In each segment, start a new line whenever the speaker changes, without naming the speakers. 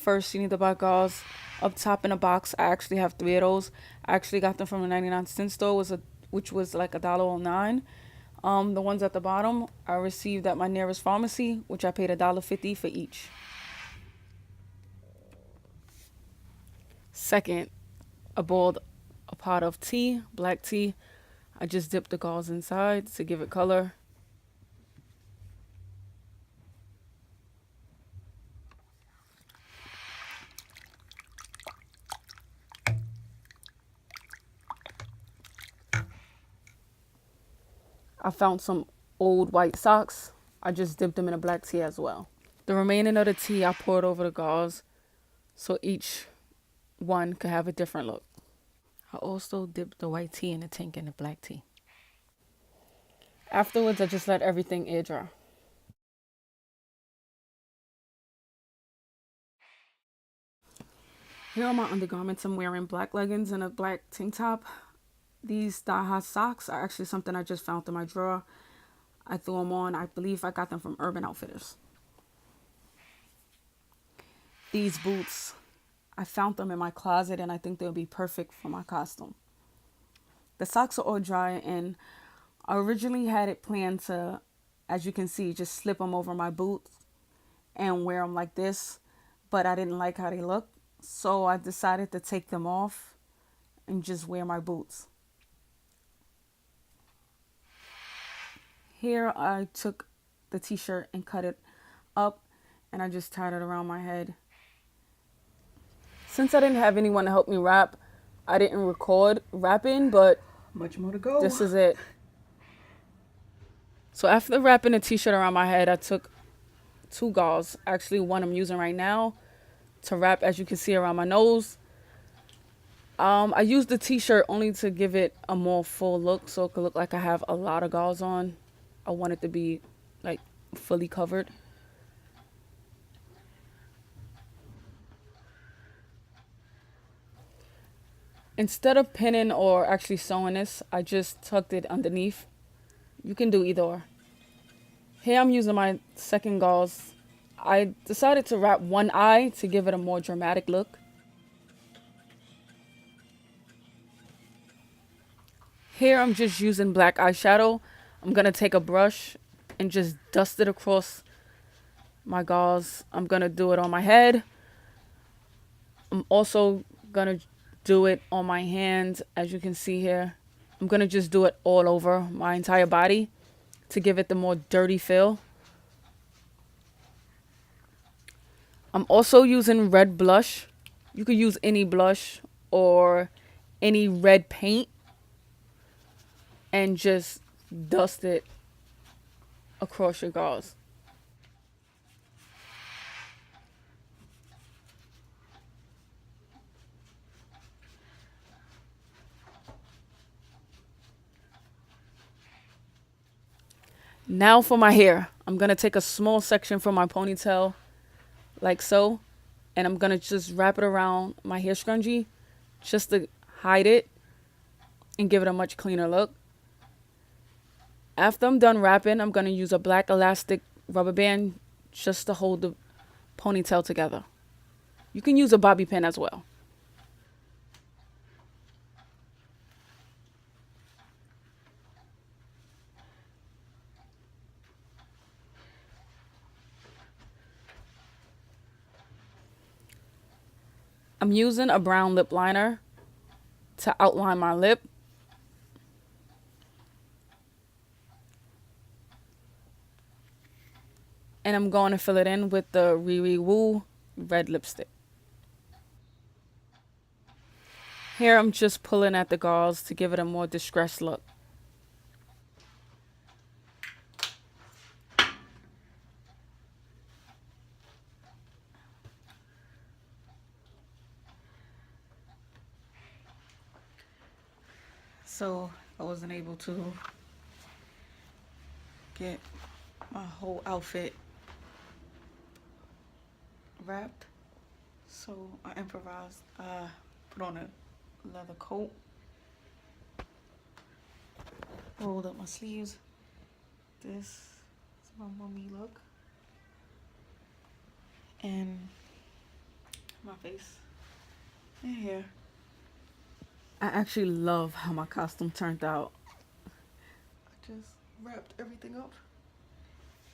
First, you need to buy gauze. Up top in a box, I actually have three of those. I actually got them from the 99-cent store, which was like $1.09. The ones at the bottom, I received at my nearest pharmacy, which I paid $1.50 for each. Second, I boiled a pot of tea, black tea. I just dipped the gauze inside to give it color. I found some old white socks. I just dipped them in a black tea as well. The remaining of the tea I poured over the gauze so each one could have a different look. I also dipped the white tea in the tank and the black tea. Afterwards, I just let everything air dry. Here are my undergarments. I'm wearing black leggings and a black tank top. These thigh-high socks are actually something I just found in my drawer. I threw them on. I believe I got them from Urban Outfitters. These boots, I found them in my closet and I think they'll be perfect for my costume. The socks are all dry and I originally had it planned to, as you can see, just slip them over my boots and wear them like this, but I didn't like how they look. So I decided to take them off and just wear my boots. Here I took the t-shirt and cut it up and I just tied it around my head. Since I didn't have anyone to help me wrap, I didn't record wrapping, but
much more to go.
This is it. So after wrapping the t-shirt around my head, I took two gauze, actually one I'm using right now, to wrap, as you can see, around my nose. I used the t-shirt only to give it a more full look, so it could look like I have a lot of gauze on. I want it to be like fully covered. Instead of pinning or actually sewing this, I just tucked it underneath. You can do either or. Here I'm using my second gauze. I decided to wrap one eye to give it a more dramatic look. Here I'm just using black eyeshadow. I'm going to take a brush and just dust it across my gauze. I'm going to do it on my head. I'm also going to do it on my hands, as you can see here. I'm going to just do it all over my entire body to give it the more dirty feel. I'm also using red blush. You could use any blush or any red paint and just dust it across your gauze. Now for my hair. I'm going to take a small section from my ponytail, like so, and I'm going to just wrap it around my hair scrunchie just to hide it and give it a much cleaner look. After I'm done wrapping, I'm going to use a black elastic rubber band just to hold the ponytail together. You can use a bobby pin as well. I'm using a brown lip liner to outline my lip. And I'm going to fill it in with the Riri Woo red lipstick. Here I'm just pulling at the gauze to give it a more distressed look. So I wasn't able to get my whole outfit wrapped. So I improvised. Put on a leather coat. Rolled up my sleeves. This is my mummy look. And
my face and hair.
I actually love how my costume turned out.
I just wrapped everything up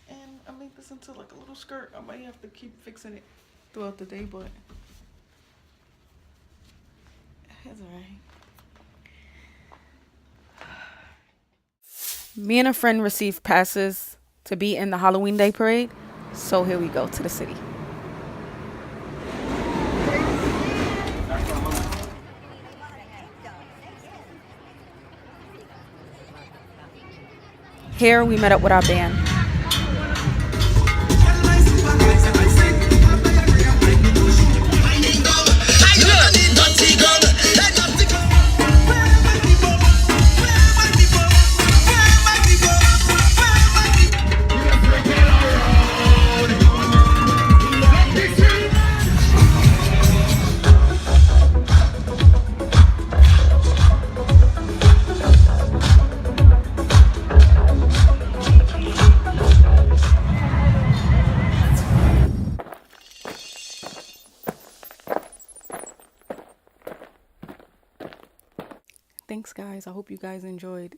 and I made this into like a little skirt. I might have to keep fixing it throughout the day, but it's alright.
Me and a friend received passes to be in the Halloween Day parade, so here we go to the city. Here we met up with our band. Thanks, guys. I hope you guys enjoyed.